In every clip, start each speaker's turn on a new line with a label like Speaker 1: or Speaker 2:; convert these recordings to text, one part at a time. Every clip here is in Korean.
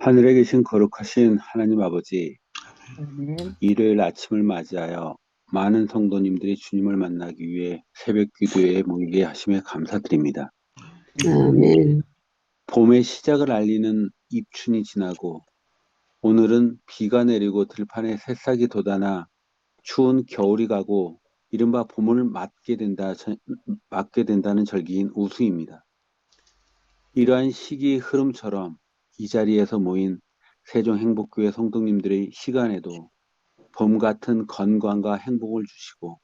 Speaker 1: 하늘에 계신 거룩하신 하나님 아버지,
Speaker 2: 아멘.
Speaker 1: 일요일 아침을 맞이하여 많은 성도님들이 주님을 만나기 위해 새벽 기도회에 모이게 하심에 감사드립니다.
Speaker 2: 아멘.
Speaker 1: 봄의 시작을 알리는 입춘이 지나고 오늘은 비가 내리고 들판에 새싹이 돋아나 추운 겨울이 가고 이른바 봄을 맞게 된다는 절기인 우수입니다. 이러한 시기의 흐름처럼 이 자리에서 모인 세종행복교회 성도님들의 시간에도 봄 같은 건강과 행복을 주시고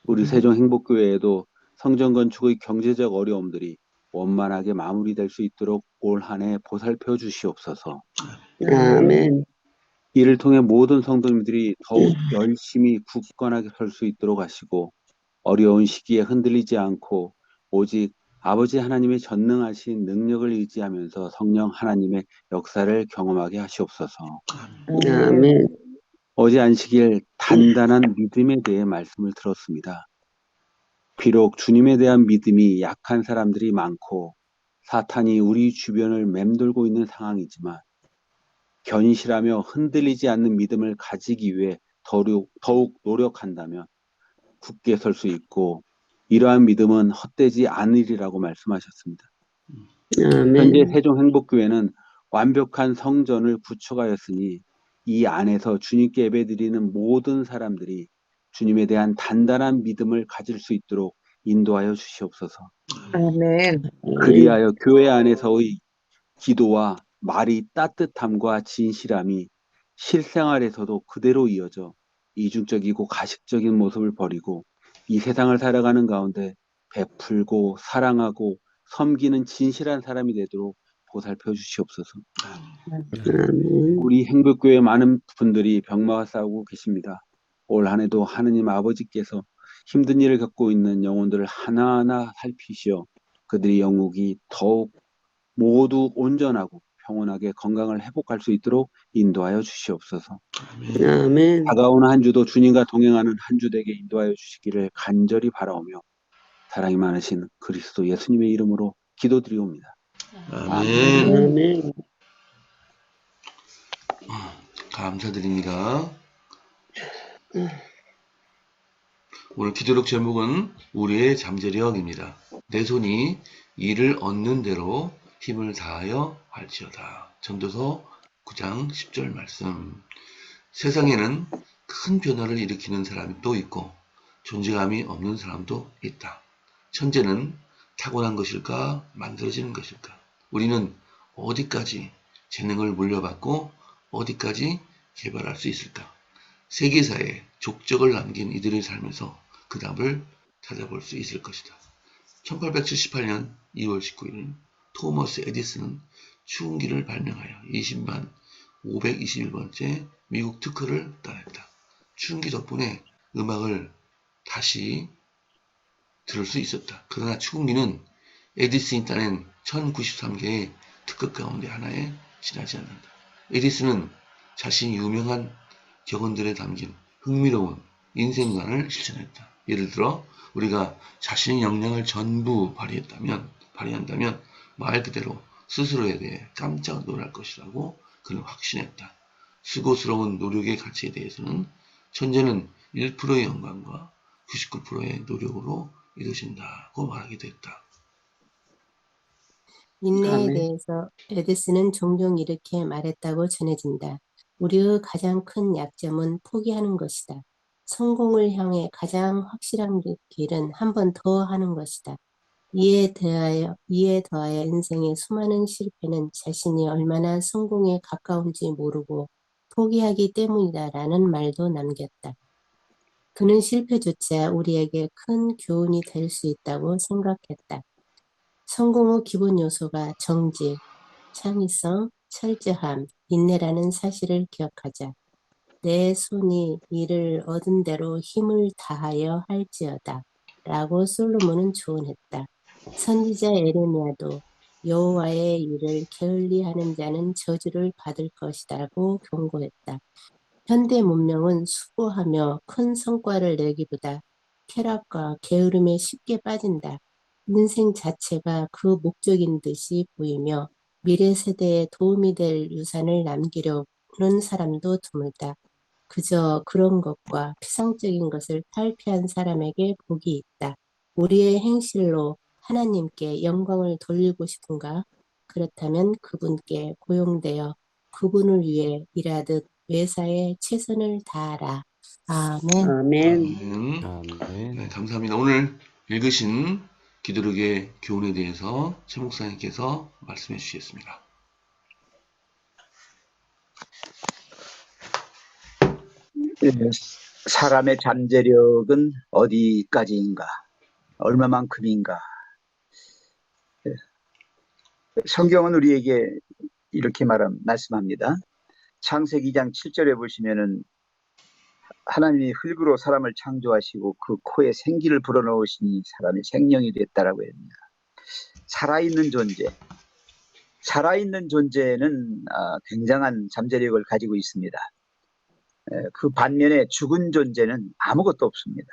Speaker 1: 우리 세종행복교회에도 성전 건축의 경제적 어려움들이 원만하게 마무리될 수 있도록 올 한 해 보살펴 주시옵소서.
Speaker 2: 아멘.
Speaker 1: 이를 통해 모든 성도님들이 더욱 열심히 굳건하게 설 수 있도록 하시고 어려운 시기에 흔들리지 않고 오직 아버지 하나님의 전능하신 능력을 의지하면서 성령 하나님의 역사를 경험하게 하시옵소서.
Speaker 2: 아멘.
Speaker 1: 어제 안식일 단단한 믿음에 대해 말씀을 들었습니다. 비록 주님에 대한 믿음이 약한 사람들이 많고 사탄이 우리 주변을 맴돌고 있는 상황이지만 견실하며 흔들리지 않는 믿음을 가지기 위해 더욱 노력한다면 굳게 설 수 있고 이러한 믿음은 헛되지 않으리라고 말씀하셨습니다. 현재
Speaker 2: 아멘.
Speaker 1: 세종행복교회는 완벽한 성전을 구축하였으니 이 안에서 주님께 예배드리는 모든 사람들이 주님에 대한 단단한 믿음을 가질 수 있도록 인도하여 주시옵소서.
Speaker 2: 아멘.
Speaker 1: 그리하여 교회 안에서의 기도와 말이 따뜻함과 진실함이 실생활에서도 그대로 이어져 이중적이고 가식적인 모습을 버리고 이 세상을 살아가는 가운데 베풀고 사랑하고 섬기는 진실한 사람이 되도록 보살펴 주시옵소서.
Speaker 2: 아멘.
Speaker 1: 우리 행복교회 많은 분들이 병마와 싸우고 계십니다. 올 한 해도 하느님 아버지께서 힘든 일을 겪고 있는 영혼들을 하나하나 살피시어 그들의 영육이 더욱 모두 온전하고 평온하게 건강을 회복할 수 있도록 인도하여 주시옵소서.
Speaker 2: 아멘.
Speaker 1: 다가오는 한 주도 주님과 동행하는 한 주 되게 인도하여 주시기를 간절히 바라오며 사랑이 많으신 그리스도 예수님의 이름으로 기도드리옵니다.
Speaker 3: 아멘.
Speaker 2: 아멘.
Speaker 3: 감사드립니다. 오늘 기도록 제목은 우리의 잠재력입니다. 내 손이 이를 얻는 대로 힘을 다하여 할지어다. 전도서 9장 10절 말씀. 세상에는 큰 변화를 일으키는 사람이 또 있고 존재감이 없는 사람도 있다. 천재는 타고난 것일까 만들어지는 것일까? 우리는 어디까지 재능을 물려받고 어디까지 개발할 수 있을까? 세계사에 족적을 남긴 이들의 삶에서 그 답을 찾아볼 수 있을 것이다. 1878년 2월 19일 토머스 에디슨은 추궁기를 발명하여 20만 521번째 미국 특허를 따냈다. 추궁기 덕분에 음악을 다시 들을 수 있었다. 그러나 추궁기는 에디슨이 따낸 1093개의 특허 가운데 하나에 지나지 않는다. 에디슨은 자신이 유명한 격언들에 담긴 흥미로운 인생관을 실천했다. 예를 들어 우리가 자신의 역량을 전부 발휘한다면 말 그대로 스스로에 대해 깜짝 놀랄 것이라고 그는 확신했다. 수고스러운 노력의 가치에 대해서는 천재는 1%의 영광과 99%의 노력으로 이루어진다고 말하기도 했다.
Speaker 4: 인내에
Speaker 2: 아멘.
Speaker 4: 대해서 에디슨은 종종 이렇게 말했다고 전해진다. 우리의 가장 큰 약점은 포기하는 것이다. 성공을 향해 가장 확실한 길은 한 번 더 하는 것이다. 이에 더하여 인생의 수많은 실패는 자신이 얼마나 성공에 가까운지 모르고 포기하기 때문이다라는 말도 남겼다. 그는 실패조차 우리에게 큰 교훈이 될 수 있다고 생각했다. 성공의 기본 요소가 정직, 창의성, 철저함, 인내라는 사실을 기억하자. 내 손이 이를 얻은 대로 힘을 다하여 할지어다. 라고 솔로몬은 조언했다. 선지자 에레미야도 여호와의 일을 게을리하는 자는 저주를 받을 것이라고 경고했다. 현대 문명은 수고하며 큰 성과를 내기보다 쾌락과 게으름에 쉽게 빠진다. 인생 자체가 그 목적인 듯이 보이며 미래 세대에 도움이 될 유산을 남기려는 사람도 드물다. 그저 그런 것과 피상적인 것을 탈피한 사람에게 복이 있다. 우리의 행실로 하나님께 영광을 돌리고 싶은가? 그렇다면 그분께 고용되어 그분을 위해 일하듯 매사에 최선을 다하라. 아멘.
Speaker 2: 아멘.
Speaker 3: 아멘.
Speaker 5: 아멘.
Speaker 3: 네, 감사합니다. 오늘 읽으신 기도록의 교훈에 대해서 최 목사님께서 말씀해 주시겠습니다.
Speaker 6: 예, 사람의 잠재력은 어디까지인가, 얼마만큼인가. 예, 성경은 우리에게 이렇게 말씀합니다. 창세기 2장 7절에 보시면은 하나님이 흙으로 사람을 창조하시고 그 코에 생기를 불어넣으시니 사람이 생명이 됐다라고 합니다. 살아있는 존재는 굉장한 잠재력을 가지고 있습니다. 그 반면에 죽은 존재는 아무것도 없습니다.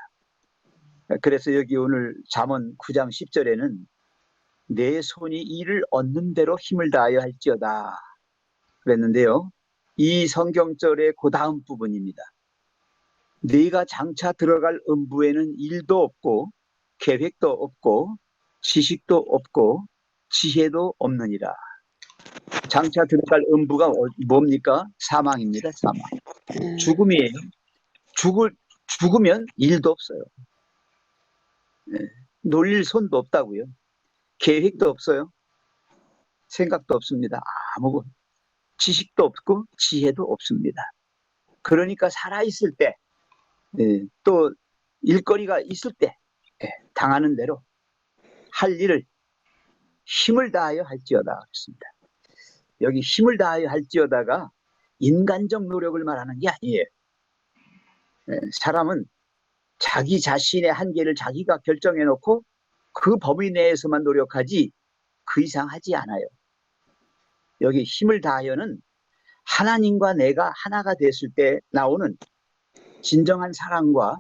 Speaker 6: 그래서 여기 오늘 잠언 9장 10절에는 내 손이 이를 얻는 대로 힘을 다하여 할지어다 그랬는데요. 이 성경절의 그 다음 부분입니다. 네가 장차 들어갈 음부에는 일도 없고 계획도 없고 지식도 없고 지혜도 없느니라. 장차 들어갈 음부가 뭡니까? 사망입니다. 사망. 죽음이에요. 죽으면 일도 없어요. 놀릴 손도 없다고요. 계획도 없어요. 생각도 없습니다. 아무 지식도 없고 지혜도 없습니다. 그러니까 살아있을 때, 또 일거리가 있을 때 당하는 대로 할 일을 힘을 다하여 할지어다 그랬습니다. 여기 힘을 다하여 할지어다가 인간적 노력을 말하는 게 아니에요. 사람은 자기 자신의 한계를 자기가 결정해 놓고 그 범위 내에서만 노력하지 그 이상 하지 않아요. 여기 힘을 다하여는 하나님과 내가 하나가 됐을 때 나오는 진정한 사랑과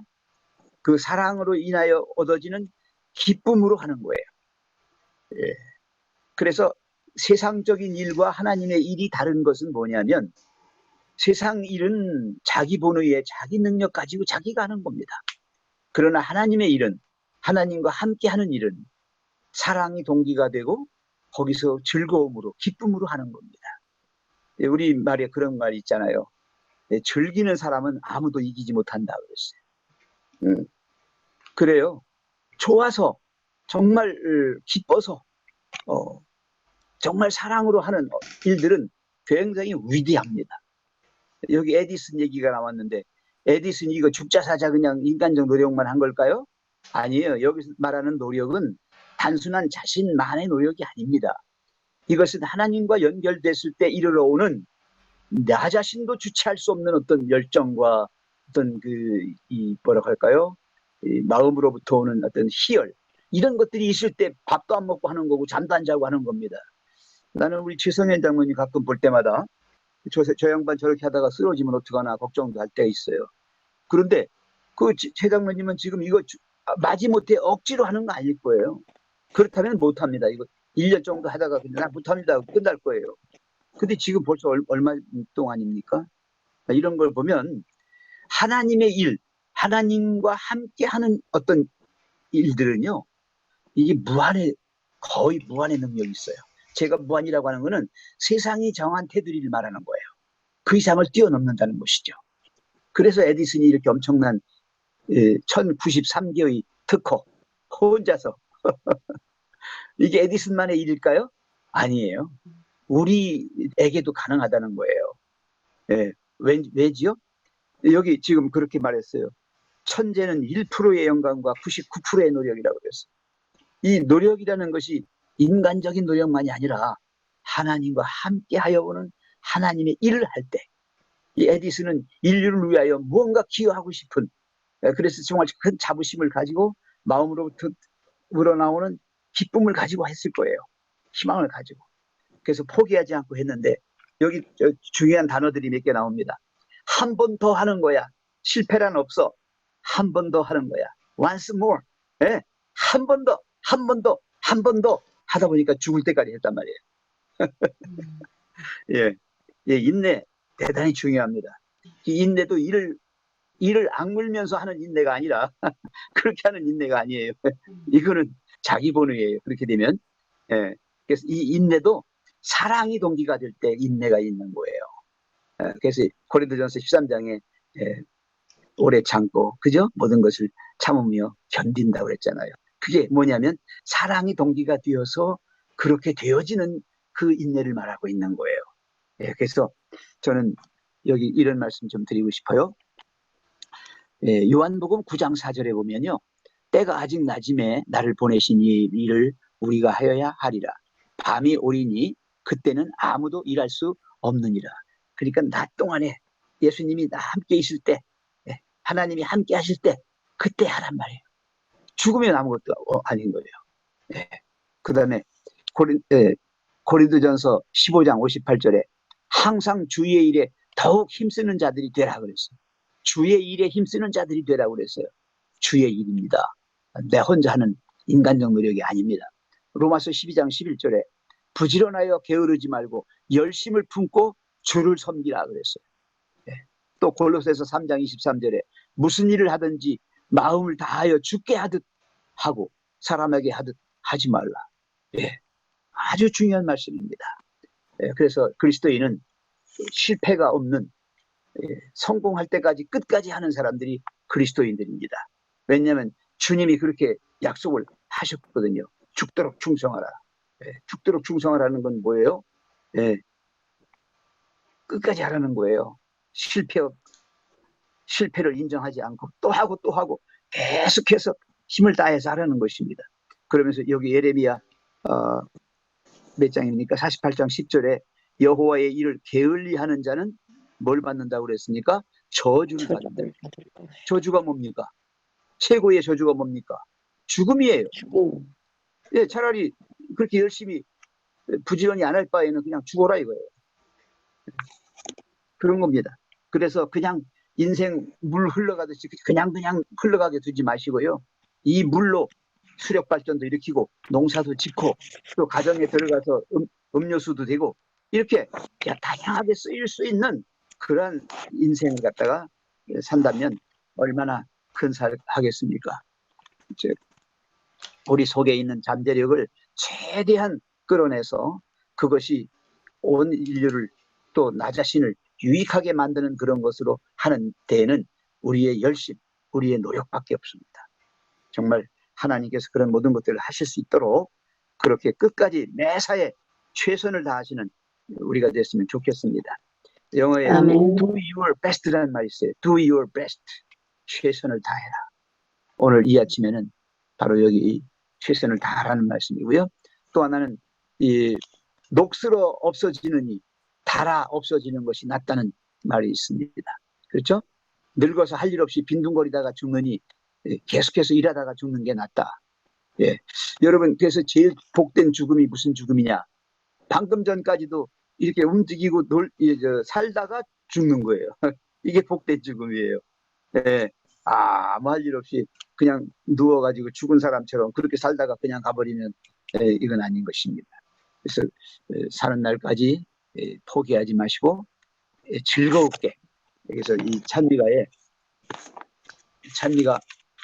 Speaker 6: 그 사랑으로 인하여 얻어지는 기쁨으로 하는 거예요. 그래서 세상적인 일과 하나님의 일이 다른 것은 뭐냐면 세상 일은 자기 본의에 자기 능력 가지고 자기가 하는 겁니다. 그러나 하나님의 일은, 하나님과 함께 하는 일은 사랑이 동기가 되고 거기서 즐거움으로 기쁨으로 하는 겁니다. 우리 말에 그런 말이 있잖아요. 즐기는 사람은 아무도 이기지 못한다 그랬어요. 그래요. 좋아서 정말 기뻐서 정말 사랑으로 하는 일들은 굉장히 위대합니다. 여기 에디슨 얘기가 나왔는데 에디슨이 이거 죽자 사자 그냥 인간적 노력만 한 걸까요? 아니에요. 여기서 말하는 노력은 단순한 자신만의 노력이 아닙니다. 이것은 하나님과 연결됐을 때 이르러오는 나 자신도 주체할 수 없는 어떤 열정과 어떤 뭐라고 할까요? 이 마음으로부터 오는 어떤 희열, 이런 것들이 있을 때 밥도 안 먹고 하는 거고 잠도 안 자고 하는 겁니다. 나는 우리 최성현 장로님 가끔 볼 때마다 저 양반 저렇게 하다가 쓰러지면 어떡하나 걱정도 할 때가 있어요. 그런데 그 최 장로님은 지금 이거 마지못해 억지로 하는 거 아닐 거예요. 그렇다면 못합니다. 이거 1년 정도 하다가 그냥 나 못합니다. 끝날 거예요. 근데 지금 벌써 얼마 동안입니까? 이런 걸 보면 하나님의 일, 하나님과 함께 하는 어떤 일들은요, 이게 거의 무한의 능력이 있어요. 제가 무한이라고 하는 거는 세상이 정한 테두리를 말하는 거예요. 그 이상을 뛰어넘는다는 것이죠. 그래서 에디슨이 이렇게 엄청난 1093개의 특허 혼자서 이게 에디슨만의 일일까요? 아니에요. 우리에게도 가능하다는 거예요. 왜지요? 여기 지금 그렇게 말했어요. 천재는 1%의 영광과 99%의 노력이라고 그랬어요. 이 노력이라는 것이 인간적인 노력만이 아니라 하나님과 함께 하여 오는 하나님의 일을 할 때, 이 에디슨은 인류를 위하여 무언가 기여하고 싶은, 그래서 정말 큰 자부심을 가지고 마음으로부터 우러나오는 기쁨을 가지고 했을 거예요. 희망을 가지고. 그래서 포기하지 않고 했는데 여기 중요한 단어들이 몇 개 나옵니다. 한 번 더 하는 거야. 실패란 없어. 한 번 더 하는 거야. Once more. 한 번 더, 한 번 더, 한 번 더 하다 보니까 죽을 때까지 했단 말이에요. 예, 예, 인내 대단히 중요합니다. 이 인내도 이를 악물면서 하는 인내가 아니라 그렇게 하는 인내가 아니에요. 이거는 자기 본의예요. 그렇게 되면. 예, 그래서 이 인내도 사랑이 동기가 될 때 인내가 있는 거예요. 예, 그래서 고린도전서 13장에 오래 참고 그죠? 모든 것을 참으며 견딘다고 그랬잖아요. 그게 뭐냐면 사랑이 동기가 되어서 그렇게 되어지는 그 인내를 말하고 있는 거예요. 예, 그래서 저는 여기 이런 말씀 좀 드리고 싶어요. 예, 요한복음 9장 4절에 보면요. 때가 아직 낮음에 나를 보내신 이 일을 우리가 하여야 하리라. 밤이 오리니 그때는 아무도 일할 수 없느니라. 그러니까 낮 동안에 예수님이 나 함께 있을 때, 하나님이 함께 하실 때 그때 하란 말이에요. 죽으면 아무것도 아닌 거예요. 그 다음에 고린도전서 15장 58절에 항상 주의 일에 더욱 힘쓰는 자들이 되라 그랬어요. 주의 일에 힘쓰는 자들이 되라고 그랬어요. 주의 일입니다. 내 혼자 하는 인간적 노력이 아닙니다. 로마서 12장 11절에 부지런하여 게으르지 말고 열심을 품고 주를 섬기라 그랬어요. 또 골로새서 3장 23절에 무슨 일을 하든지 마음을 다하여 주께 하듯 하고 사람에게 하듯 하지 말라. 아주 중요한 말씀입니다. 그래서 그리스도인은 실패가 없는 성공할 때까지 끝까지 하는 사람들이 그리스도인들입니다. 왜냐하면 주님이 그렇게 약속을 하셨거든요. 죽도록 충성하라. 죽도록 충성하라는 건 뭐예요? 끝까지 하라는 거예요. 실패를 인정하지 않고 또 하고 또 하고 계속해서 힘을 다해서 하라는 것입니다. 그러면서 여기 예레미야 몇 장입니까? 48장 10절에 여호와의 일을 게을리하는 자는 뭘 받는다고 그랬습니까? 저주를 받는다. 저주가 뭡니까? 최고의 저주가 뭡니까? 죽음이에요. 예, 차라리 그렇게 열심히 부지런히 안 할 바에는 그냥 죽어라 이거예요. 그런 겁니다. 그래서 그냥 인생 물 흘러가듯이 그냥 흘러가게 두지 마시고요. 이 물로 수력 발전도 일으키고 농사도 짓고 또 가정에 들어가서 음료수도 되고 이렇게 다양하게 쓰일 수 있는 그런 인생을 갖다가 산다면 얼마나 큰 살 하겠습니까? 우리 속에 있는 잠재력을 최대한 끌어내서 그것이 온 인류를 또 나 자신을 유익하게 만드는 그런 것으로 하는 데에는 우리의 열심, 우리의 노력밖에 없습니다. 정말 하나님께서 그런 모든 것들을 하실 수 있도록 그렇게 끝까지 매사에 최선을 다하시는 우리가 됐으면 좋겠습니다. 영어에
Speaker 2: 아멘.
Speaker 6: do your best라는 말이 있어요. do your best. 최선을 다해라. 오늘 이 아침에는 바로 여기 최선을 다하라는 말씀이고요. 또 하나는 이 녹슬어 없어지느니 달아 없어지는 것이 낫다는 말이 있습니다. 그렇죠? 늙어서 할 일 없이 빈둥거리다가 죽느니 계속해서 일하다가 죽는 게 낫다. 예. 여러분, 그래서 제일 복된 죽음이 무슨 죽음이냐? 방금 전까지도 이렇게 움직이고 살다가 죽는 거예요. 이게 복된 죽음이에요. 예. 아무 할 일 없이 그냥 누워가지고 죽은 사람처럼 그렇게 살다가 그냥 가버리면 이건 아닌 것입니다. 그래서 사는 날까지 포기하지 마시고 즐거웠게. 그래서 이 찬미가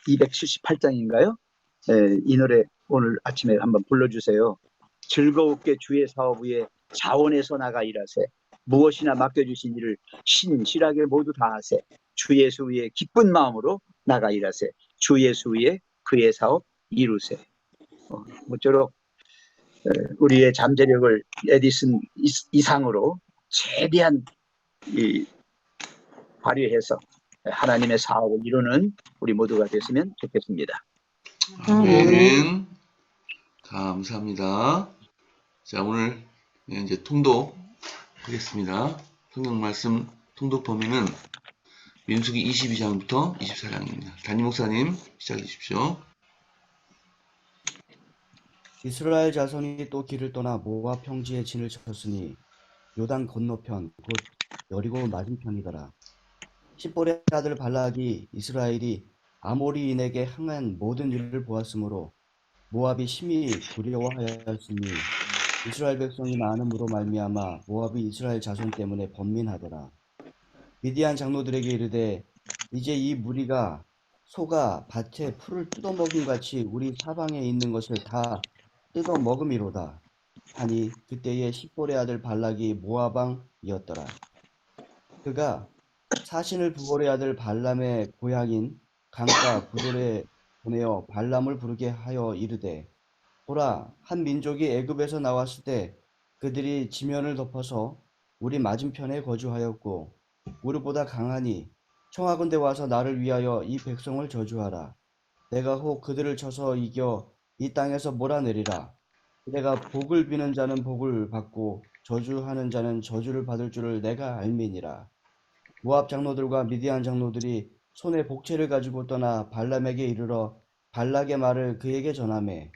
Speaker 6: 278장인가요? 이 노래 오늘 아침에 한번 불러주세요. 즐거웠게 주의 사업 위에 자원해서 나가 일하세. 무엇이나 맡겨주신 일을 신실하게 모두 다하세. 주 예수 위에 기쁜 마음으로 나가 일하세. 주 예수 위에 그의 사업 이루세. 모쪼록 우리의 잠재력을 에디슨 이상으로 최대한 발휘해서 하나님의 사업을 이루는 우리 모두가 됐으면 좋겠습니다.
Speaker 3: 아멘. 감사합니다. 자, 오늘 이제 통독 하겠습니다. 성경 말씀 통독 범위는 민수기 22장부터 24장입니다. 담임 목사님 시작해 주십시오.
Speaker 5: 이스라엘 자손이 또 길을 떠나 모압 평지에 진을 쳤으니 요단 건너편 곧 여리고 맞은편이더라. 십볼의 아들 발락이 이스라엘이 아모리인에게 행한 모든 일을 보았으므로 모압이 심히 두려워하였으니 이스라엘 백성이 많음으로 말미암아 모압이 이스라엘 자손 때문에 번민하더라. 미디안 장로들에게 이르되 이제 이 무리가 소가 밭에 풀을 뜯어먹음 같이 우리 사방에 있는 것을 다 뜯어먹음이로다 하니 그때에 십볼의 아들 발락이 모압 왕이었더라. 그가 사신을 부볼의 아들 발람의 고향인 강가 부돌에 보내어 발람을 부르게 하여 이르되 보라, 한 민족이 애굽에서 나왔을 때 그들이 지면을 덮어서 우리 맞은편에 거주하였고 우리보다 강하니 청하건대 와서 나를 위하여 이 백성을 저주하라. 내가 혹 그들을 쳐서 이겨 이 땅에서 몰아내리라. 내가 복을 비는 자는 복을 받고 저주하는 자는 저주를 받을 줄을 내가 알미니라. 모압 장로들과 미디안 장로들이 손에 복채를 가지고 떠나 발람에게 이르러 발락의 말을 그에게 전하매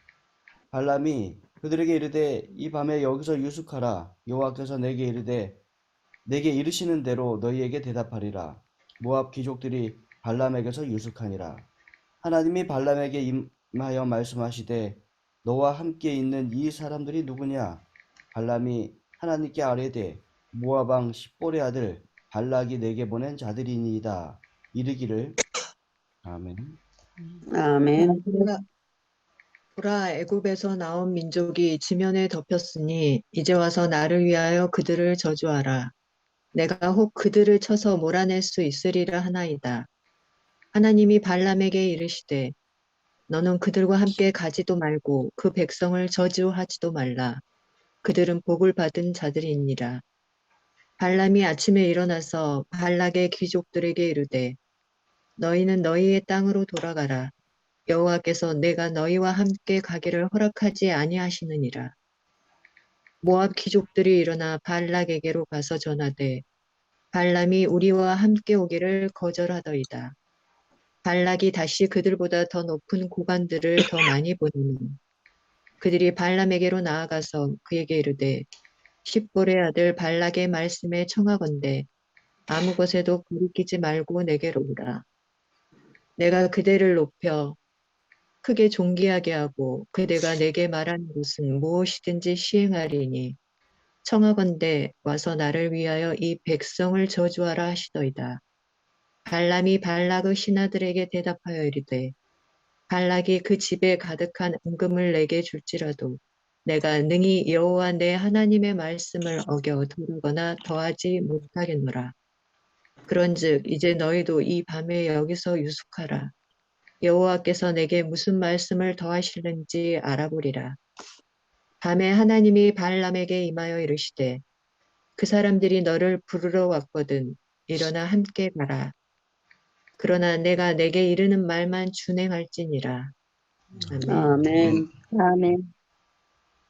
Speaker 5: 발람이 그들에게 이르되 이 밤에 여기서 유숙하라. 여호와께서 내게 이르되 내게 이르시는 대로 너희에게 대답하리라. 모압 귀족들이 발람에게서 유숙하니라. 하나님이 발람에게 임하여 말씀하시되 너와 함께 있는 이 사람들이 누구냐? 발람이 하나님께 아뢰되 모압 왕 십볼의 아들 발락이 내게 보낸 자들이니이다. 이르기를 아멘.
Speaker 2: 아멘.
Speaker 7: 보라, 애굽에서 나온 민족이 지면에 덮였으니 이제 와서 나를 위하여 그들을 저주하라. 내가 혹 그들을 쳐서 몰아낼 수 있으리라 하나이다. 하나님이 발람에게 이르시되 너는 그들과 함께 가지도 말고 그 백성을 저주하지도 말라. 그들은 복을 받은 자들이니라. 발람이 아침에 일어나서 발락의 귀족들에게 이르되 너희는 너희의 땅으로 돌아가라. 여호와께서 내가 너희와 함께 가기를 허락하지 아니하시느니라. 모압 귀족들이 일어나 발락에게로 가서 전하되 발람이 우리와 함께 오기를 거절하더이다. 발락이 다시 그들보다 더 높은 고관들을 더 많이 보내니 그들이 발람에게로 나아가서 그에게 이르되 십볼의 아들 발락의 말씀에 청하건대 아무 것에도 거리끼지 말고 내게로 오라. 내가 그대를 높여 크게 존귀하게 하고 그대가 내게 말한 것은 무엇이든지 시행하리니 청하건대 와서 나를 위하여 이 백성을 저주하라 하시더이다. 발람이 발락의 신하들에게 대답하여 이르되 발락이 그 집에 가득한 은금을 내게 줄지라도 내가 능히 여호와 내 하나님의 말씀을 어겨 두르거나 더하지 못하겠노라. 그런즉 이제 너희도 이 밤에 여기서 유숙하라. 여호와께서 내게 무슨 말씀을 더하실는지 알아보리라. 밤에 하나님이 발람에게 임하여 이르시되 그 사람들이 너를 부르러 왔거든 일어나 함께 가라. 그러나 내가 내게 이르는 말만 준행할지니라. 아멘.
Speaker 2: 아멘. 아멘.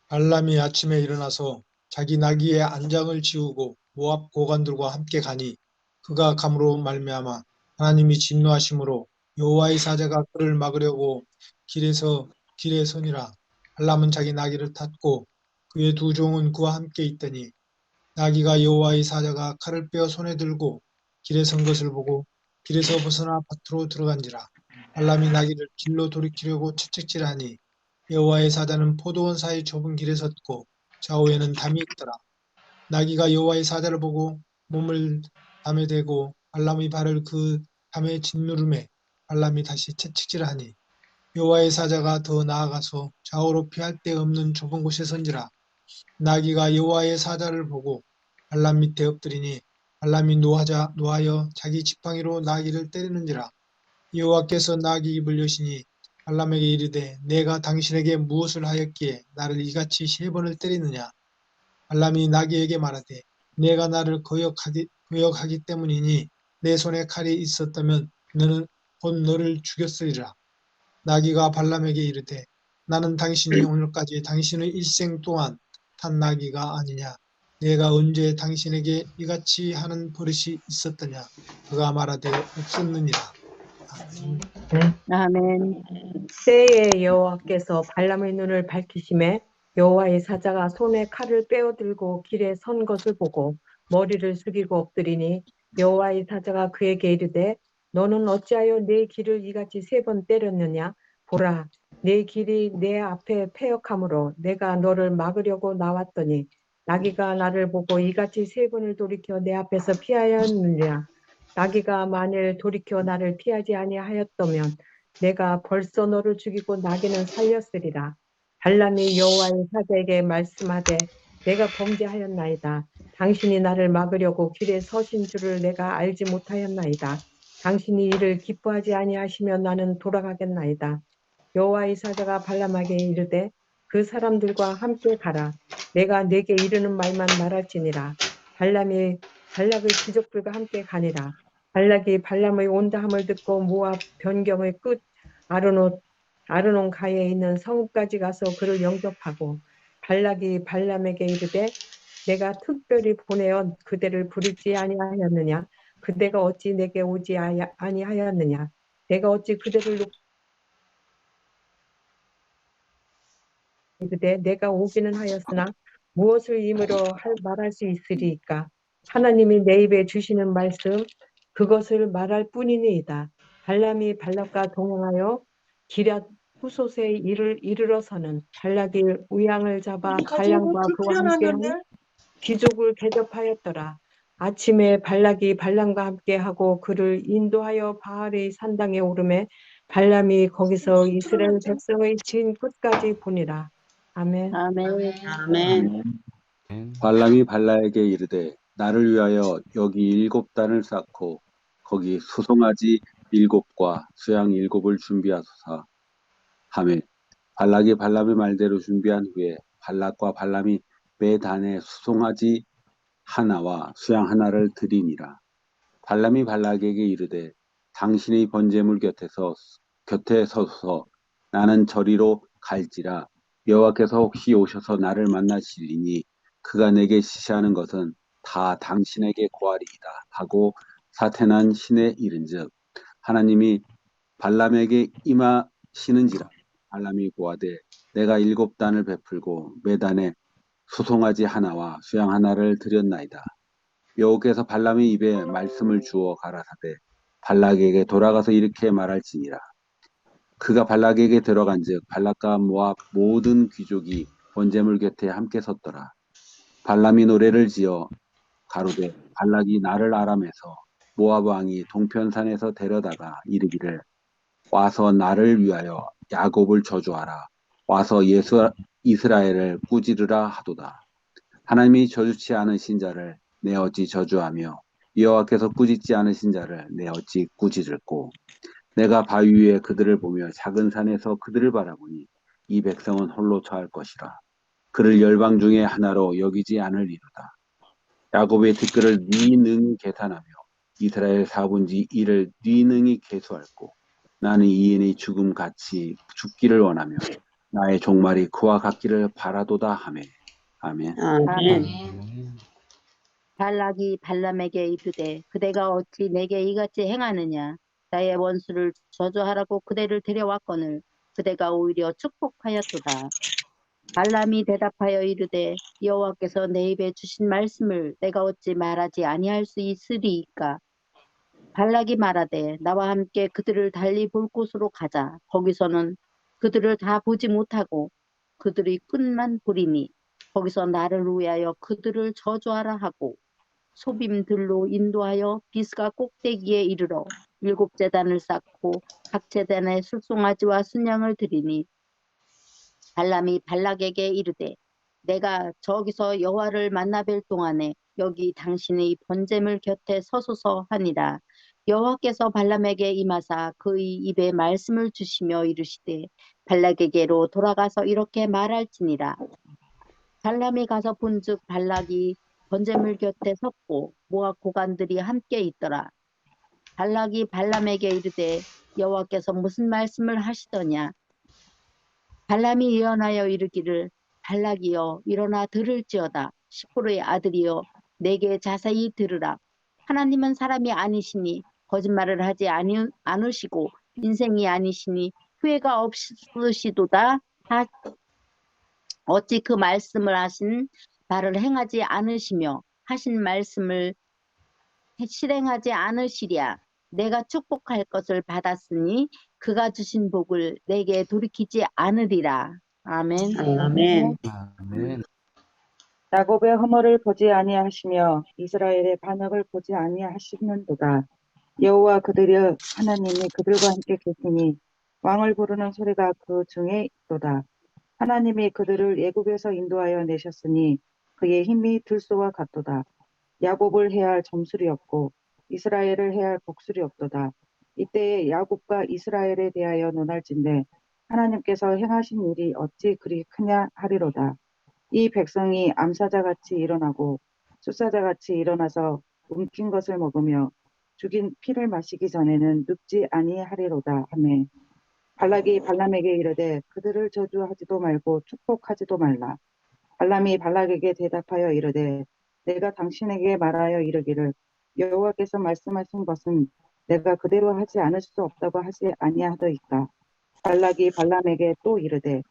Speaker 8: 발람이 아침에 일어나서 자기 나귀의 안장을 지우고 모압 고관들과 함께 가니 그가 감으로 말미암아 하나님이 진노하심으로 여호와의 사자가 그를 막으려고 길에 서니라. 발람은 자기 나귀를 탔고 그의 두 종은 그와 함께 있더니 나귀가 여호와의 사자가 칼을 빼어 손에 들고 길에 선 것을 보고 길에서 벗어나 밭으로 들어간지라. 발람이 나귀를 길로 돌이키려고 채찍질하니 여호와의 사자는 포도원 사이 좁은 길에 섰고 좌우에는 담이 있더라. 나귀가 여호와의 사자를 보고 몸을 담에 대고 발람의 발을 그 담에 짓누르매 발람이 다시 채찍질하니 여호와의 사자가 더 나아가서 좌우로 피할 데 없는 좁은 곳에 선지라. 나귀가 여호와의 사자를 보고 발람 밑에 엎드리니 발람이 노하여 자기 지팡이로 나귀를 때리는지라. 여호와께서 나귀 입을 여시니 발람에게 이르되 내가 당신에게 무엇을 하였기에 나를 이같이 3번을 때리느냐. 발람이 나귀에게 말하되 내가 나를 거역하기 때문이니 내 손에 칼이 있었다면 너는 곧 너를 죽였으리라. 나귀가 발람에게 이르되 나는 당신이 오늘까지 당신의 일생 동안 탄 나귀가 아니냐. 내가 언제 당신에게 이같이 하는 버릇이 있었더냐. 그가 말하되 없었느니라.
Speaker 2: 아멘.
Speaker 9: 때에 여호와께서 발람의 눈을 밝히심에 여호와의 사자가 손에 칼을 빼어들고 길에 선 것을 보고 머리를 숙이고 엎드리니 여호와의 사자가 그에게 이르되 너는 어찌하여 내 길을 이같이 3번 때렸느냐. 보라, 네 길이 내 앞에 패역하므로 내가 너를 막으려고 나왔더니 나귀가 나를 보고 이같이 세 번을 돌이켜 내 앞에서 피하였느냐. 나귀가 만일 돌이켜 나를 피하지 아니하였다면 내가 벌써 너를 죽이고 나귀는 살렸으리라. 발람이 여호와의 사자에게 말씀하되 내가 범죄하였나이다. 당신이 나를 막으려고 길에 서신 줄을 내가 알지 못하였나이다. 당신이 이를 기뻐하지 아니하시면 나는 돌아가겠나이다. 여호와의 사자가 발람에게 이르되 그 사람들과 함께 가라. 내가 네게 이르는 말만 말할지니라. 발람이 발락의 귀족들과 함께 가니라. 발락이 발람의 온다함을 듣고 모압 변경의 끝 아르논 가에 있는 성읍까지 가서 그를 영접하고 발락이 발람에게 이르되 내가 특별히 보내어 그대를 부르지 아니하였느냐. 그대가 어찌 내게 오지 아니하였느냐. 내가 어찌 그대를 이르되 내가 오기는 하였으나 무엇을 임으로 말할 수 있으리이까. 하나님이 내 입에 주시는 말씀 그것을 말할 뿐이니이다. 발람이 발락과 동행하여 기럇 후솥에 이르러서는 발락이 우양을 잡아 발람과 그와 함께한 귀족을 대접하였더라. 아침에 발락이 발람과 함께하고 그를 인도하여 바알의 산당에 오르매 발람이 거기서 이스라엘 백성의 진 끝까지 보니라. 아멘.
Speaker 2: 아멘. 아멘.
Speaker 1: 발람이 발락에게 이르되 나를 위하여 여기 7단을 쌓고 거기 수송아지 7과 수양 7을 준비하소서 하매 발락이 발람의 말대로 준비한 후에 발락과 발람이 매 단에 수송아지 하나와 수양 하나를 드리니라. 발람이 발락에게 이르되 당신의 번제물 곁에 서서 나는 저리로 갈지라. 여호와께서 혹시 오셔서 나를 만나시리니 그가 내게 지시하는 것은 다 당신에게 고하리이다 하고 사태난 신에 이른즉 하나님이 발람에게 임하시는지라. 발람이 고하되 내가 7단을 베풀고 매 단에 수송아지 하나와 수양 하나를 드렸나이다. 여호와께서 발람의 입에 말씀을 주어 가라사대 발락에게 돌아가서 이렇게 말할지니라. 그가 발락에게 들어간즉 발락과 모압 모든 귀족이 번제물 곁에 함께 섰더라. 발람이 노래를 지어 가로되 발락이 나를 아람에서 모압 왕이 동편산에서 데려다가 이르기를 와서 나를 위하여 야곱을 저주하라. 와서 이스라엘을 꾸지르라 하도다. 하나님이 저주치 않으신 자를 내 어찌 저주하며 여호와께서 꾸짖지 않으신 자를 내 어찌 꾸짖을꼬. 내가 바위 위에 그들을 보며 작은 산에서 그들을 바라보니 이 백성은 홀로 처할 것이라. 그를 열방 중에 하나로 여기지 않으리로다. 야곱의 티끌을 네 능히 계산하며 이스라엘 4분지 1을 네 능히 계수할꼬. 나는 이인의 죽음 같이 죽기를 원하며 나의 종말이 그와 같기를 바라도다 하매. 아멘.
Speaker 2: 아멘.
Speaker 4: 아멘.
Speaker 2: 발락이 발람에게 이르되 그대가 어찌 내게 이같이 행하느냐. 나의 원수를 저주하라고 그대를 데려왔거늘 그대가 오히려 축복하였도다. 발람이 대답하여 이르되 여호와께서 내 입에 주신 말씀을 내가 어찌 말하지 아니할 수 있으리이까. 발락이 말하되 나와 함께 그들을 달리 볼 곳으로 가자. 거기서는 그들을 다 보지 못하고 그들의 끝만 보리니 거기서 나를 위하여 그들을 저주하라 하고 소빔들로 인도하여 비스가 꼭대기에 이르러 7제단을 쌓고 각 제단에 술송아지와 순양을 드리니 발람이 발락에게 이르되 내가 저기서 여호와를 만나 뵐 동안에 여기 당신의 번제물 곁에 서소서 하니라. 여호와께서 발람에게 임하사 그의 입에 말씀을 주시며 이르시되 발락에게로 돌아가서 이렇게 말할지니라. 발람이 가서 본즉 발락이 번제물 곁에 섰고 모압 고관들이 함께 있더라. 발락이 발람에게 이르되 여호와께서 무슨 말씀을 하시더냐. 발람이 예언하여 이르기를 발락이여 일어나 들을지어다. 시포르의 아들이여 내게 자세히 들으라. 하나님은 사람이 아니시니 거짓말을 하지 않으시고 인생이 아니시니 후회가 없으시도다. 어찌 그 말씀을 하신 바를 행하지 않으시며 하신 말씀을 실행하지 않으시랴. 내가 축복할 것을 받았으니 그가 주신 복을 내게 돌이키지 않으리라. 아멘.
Speaker 10: 아멘.
Speaker 5: 아멘.
Speaker 10: 야곱의 허물을 보지 아니하시며 이스라엘의 반역을 보지 아니하시는도다. 여호와 그들의 하나님이 그들과 함께 계시니 왕을 부르는 소리가 그 중에 있도다. 하나님이 그들을 애굽에서 인도하여 내셨으니 그의 힘이 들소와 같도다. 야곱을 해할 점술이 없고 이스라엘을 해할 복술이 없도다. 이때에 야곱과 이스라엘에 대하여 논할진대 하나님께서 행하신 일이 어찌 그리 크냐 하리로다. 이 백성이 암사자같이 일어나고 숫사자같이 일어나서 움킨 것을 먹으며 죽인 피를 마시기 전에는 눕지 아니하리로다 하매 발락이 발람에게 이르되 그들을 저주하지도 말고 축복하지도 말라. 발람이 발락에게 대답하여 이르되 내가 당신에게 말하여 이르기를 여호와께서 말씀하신 것은 내가 그대로 하지 않을 수 없다고 하지 아니하더이까. 발락이 발람에게 또 이르되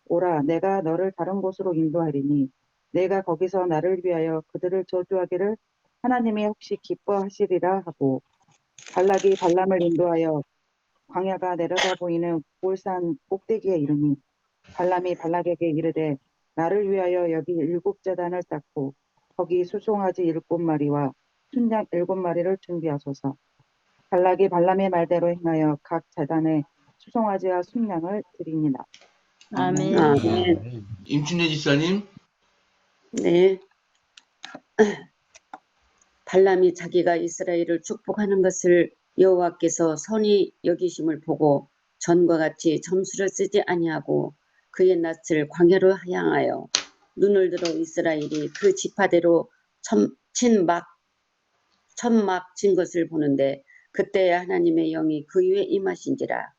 Speaker 10: 오라 내가 너를 다른 곳으로 인도하리니 내가 거기서 나를 위하여 그들을 저주하기를 하나님이 혹시 기뻐하시리라 하고 발락이 발람을 인도하여 광야가 내려다 보이는 볼산 꼭대기에 이르니 발람이 발락에게 이르되 나를 위하여 여기 7제단을 쌓고 거기 수송아지 7마리와 순양 7마리를 준비하소서. 발락이 발람의 말대로 행하여 각 제단에 수송아지와 순양을 드리니라.
Speaker 2: 아멘.
Speaker 10: 아멘.
Speaker 3: 임춘례 집사님.
Speaker 10: 네. 발람이 자기가 이스라엘을 축복하는 것을 여호와께서 선히 여기심을 보고 전과 같이 점수를 쓰지 아니하고 그의 낯을 광야로 향하여 눈을 들어 이스라엘이 그 지파대로 천막 진 것을 보는데 그때 하나님의 영이 그 위에 임하신지라.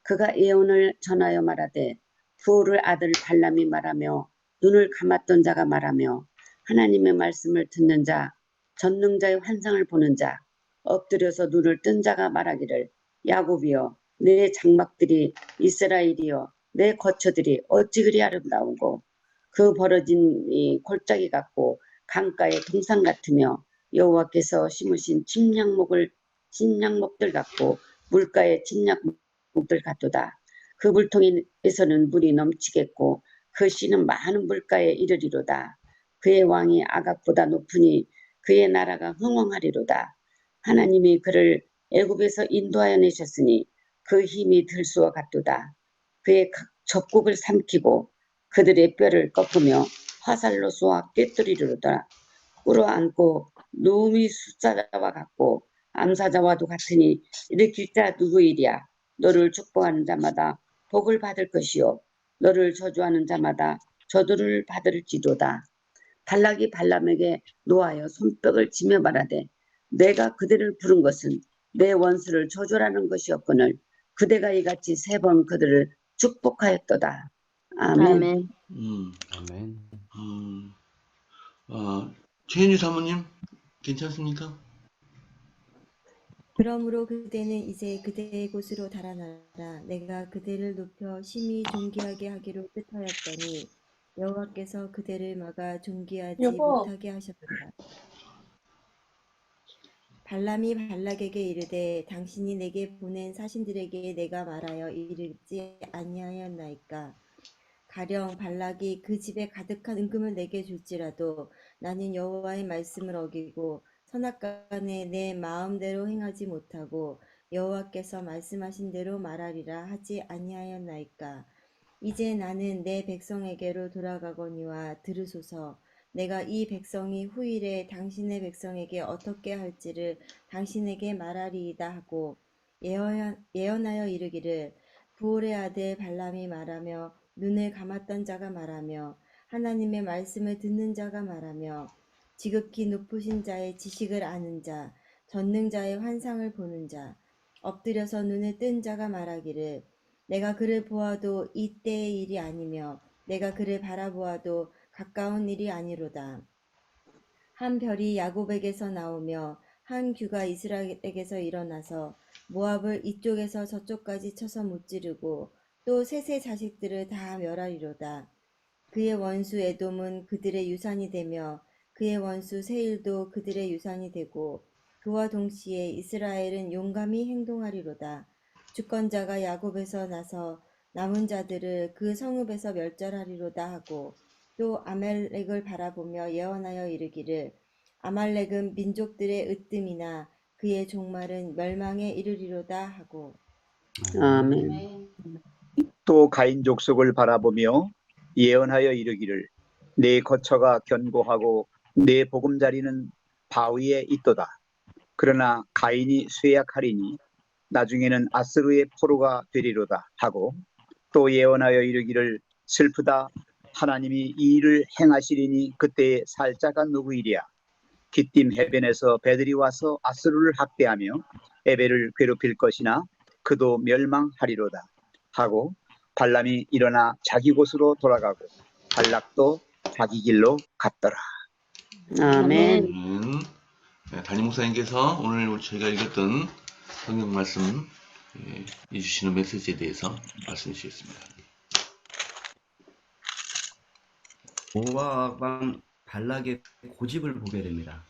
Speaker 10: 그가 예언을 전하여 말하되 부올의 아들 발람이 말하며 눈을 감았던 자가 말하며 하나님의 말씀을 듣는 자 전능자의 환상을 보는 자 엎드려서 눈을 뜬 자가 말하기를 야곱이여 내 장막들이 이스라엘이여 내 거처들이 어찌 그리 아름다우고 그 벌어진 이 골짜기 같고 강가의 동산 같으며 여호와께서 심으신 침략목들 같고 물가의 침략목들 같도다. 그 물통에서는 물이 넘치겠고 그 씨는 많은 물가에 이르리로다. 그의 왕이 아각보다 높으니 그의 나라가 흥왕하리로다. 하나님이 그를 애굽에서 인도하여 내셨으니 그 힘이 들소와 같도다. 그의 적국을 삼키고 그들의 뼈를 꺾으며 화살로 쏘아 꿰뚫이리로다. 꿇어앉고 누움이 숫사자와 같고 암사자와도 같으니 일으킬 자 누구이랴. 너를 축복하는 자마다 복을 받을 것이요 너를 저주하는 자마다 저주를 받을지도다. 발락이 발람에게 노하여 손뼉을 치며 말하되 내가 그들을 부른 것은 내 원수를 저주라는 것이었거늘 그대가 이같이 3번 그들을 축복하였도다. 아멘.
Speaker 2: 아멘.
Speaker 5: 아멘.
Speaker 3: 최현주 사모님 괜찮습니까?
Speaker 11: 그러므로 그대는 이제 그대의 곳으로 달아나라. 내가 그대를 높여 심히 존귀하게 하기로 뜻하였더니 여호와께서 그대를 막아 존귀하지 못하게 하셨도다. 발람이 발락에게 이르되 당신이 내게 보낸 사신들에게 내가 말하여 이르지 아니하였나이까. 가령 발락이 그 집에 가득한 은금을 내게 줄지라도 나는 여호와의 말씀을 어기고 선악간에 내 마음대로 행하지 못하고 여호와께서 말씀하신 대로 말하리라 하지 아니하였나이까. 이제 나는 내 백성에게로 돌아가거니와 들으소서. 내가 이 백성이 후일에 당신의 백성에게 어떻게 할지를 당신에게 말하리이다 하고 예언하여 이르기를 부올의 아들 발람이 말하며 눈을 감았던 자가 말하며 하나님의 말씀을 듣는 자가 말하며 지극히 높으신 자의 지식을 아는 자 전능자의 환상을 보는 자 엎드려서 눈을 뜬 자가 말하기를 내가 그를 보아도 이때의 일이 아니며 내가 그를 바라보아도 가까운 일이 아니로다. 한 별이 야곱에게서 나오며 한 규가 이스라엘에게서 일어나서 모압을 이쪽에서 저쪽까지 쳐서 무찌르고 또 셋의 자식들을 다 멸하리로다. 그의 원수 에돔은 그들의 유산이 되며 그의 원수 세일도 그들의 유산이 되고 그와 동시에 이스라엘은 용감히 행동하리로다. 주권자가 야곱에서 나서 남은 자들을 그 성읍에서 멸절하리로다 하고 또 아말렉을 바라보며 예언하여 이르기를 아말렉은 민족들의 으뜸이나 그의 종말은 멸망에 이르리로다 하고
Speaker 2: 아멘.
Speaker 6: 또 가인 족속을 바라보며 예언하여 이르기를 내 거처가 견고하고 내 보금자리는 바위에 있도다. 그러나 가인이 쇠약하리니 나중에는 아스르의 포로가 되리로다 하고 또 예언하여 이르기를 슬프다. 하나님이 이 일을 행하시리니 그때에 살자가 누구이랴. 기띔 해변에서 배들이 와서 아스르를 학대하며 에벨을 괴롭힐 것이나 그도 멸망하리로다 하고 발람이 일어나 자기 곳으로 돌아가고 발락도 자기 길로 갔더라.
Speaker 2: 아멘.
Speaker 3: 네, 담임 목사님께서 오늘 저희가 읽었던 성경 말씀 해주시는 메시지에 대해서 말씀해 주시겠습니다.
Speaker 5: 모압 왕 발락의 고집을 보게 됩니다.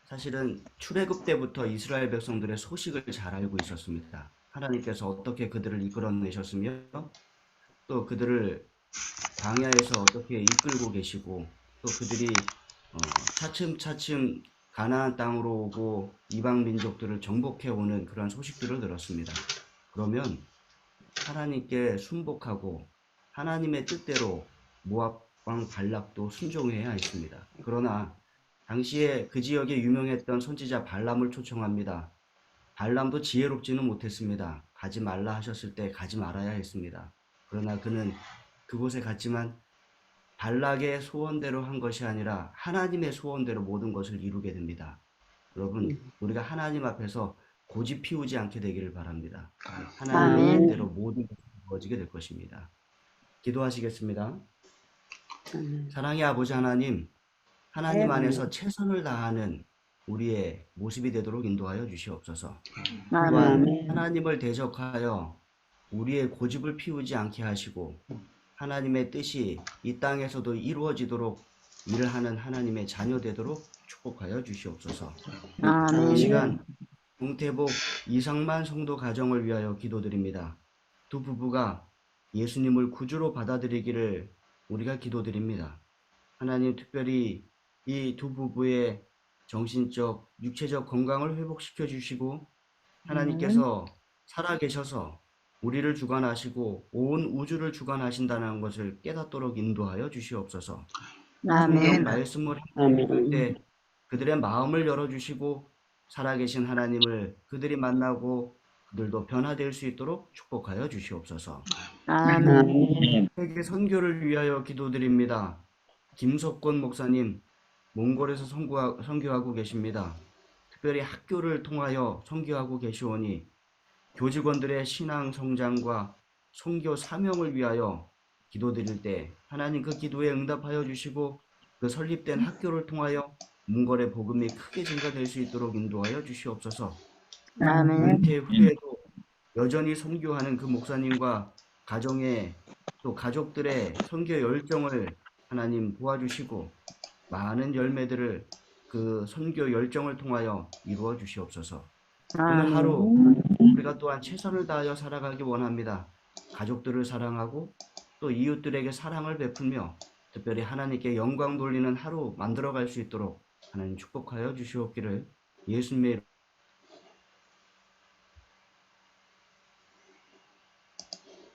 Speaker 5: 사실은 출애굽 때부터 이스라엘 백성들의 소식을 잘 알고 있었습니다. 하나님께서 어떻게 그들을 이끌어내셨으며 또 그들을 광야에서 어떻게 이끌고 계시고 또 그들이 차츰차츰 가나안 땅으로 오고 이방 민족들을 정복해 오는 그런 소식들을 들었습니다. 그러면 하나님께 순복하고 하나님의 뜻대로 모압 왕 발락도 순종해야 했습니다. 그러나 당시에 그 지역에 유명했던 선지자 발람을 초청합니다. 발람도 지혜롭지는 못했습니다. 가지 말라 하셨을 때 가지 말아야 했습니다. 그러나 그는 그곳에 갔지만 발락의 소원대로 한 것이 아니라 하나님의 소원대로 모든 것을 이루게 됩니다. 여러분, 우리가 하나님 앞에서 고집 피우지 않게 되기를 바랍니다. 하나님의
Speaker 2: 아멘.
Speaker 5: 뜻대로 모든 것이 이루어지게 될 것입니다. 기도하시겠습니다. 사랑의 아버지 하나님, 하나님 안에서 최선을 다하는 우리의 모습이 되도록 인도하여 주시옵소서. 또한
Speaker 2: 아멘.
Speaker 5: 하나님을 대적하여 우리의 고집을 피우지 않게 하시고 하나님의 뜻이 이 땅에서도 이루어지도록 일을 하는 하나님의 자녀 되도록 축복하여 주시옵소서. 이
Speaker 2: 아멘.
Speaker 5: 시간 동태복 이상만 성도 가정을 위하여 기도드립니다. 두 부부가 예수님을 구주로 받아들이기를 우리가 기도드립니다. 하나님, 특별히 이 두 부부의 정신적, 육체적 건강을 회복시켜 주시고 하나님께서 살아계셔서 우리를 주관하시고 온 우주를 주관하신다는 것을 깨닫도록 인도하여 주시옵소서. 성경
Speaker 2: 아멘.
Speaker 5: 말씀을
Speaker 2: 아멘.
Speaker 5: 읽을 때 그들의 마음을 열어주시고 살아계신 하나님을 그들이 만나고 그들도 변화될 수 있도록 축복하여 주시옵소서.
Speaker 2: 아멘.
Speaker 5: 세계 선교를 위하여 기도드립니다. 김석권 목사님, 몽골에서 선교하고 계십니다. 특별히 학교를 통하여 선교하고 계시오니 교직원들의 신앙 성장과 선교 사명을 위하여 기도드릴 때 하나님 그 기도에 응답하여 주시고 그 설립된 학교를 통하여 몽골의 복음이 크게 증가될 수 있도록 인도하여 주시옵소서.
Speaker 2: 아멘.
Speaker 5: 은퇴 후에도 여전히 선교하는 그 목사님과 가정의 또 가족들의 선교 열정을 하나님 도와주시고 많은 열매들을 그 선교 열정을 통하여 이루어 주시옵소서. 오늘 하루 우리가 또한 최선을 다하여 살아가기 원합니다. 가족들을 사랑하고 또 이웃들에게 사랑을 베풀며 특별히 하나님께 영광 돌리는 하루 만들어갈 수 있도록 하나님 축복하여 주시옵기를 예수님의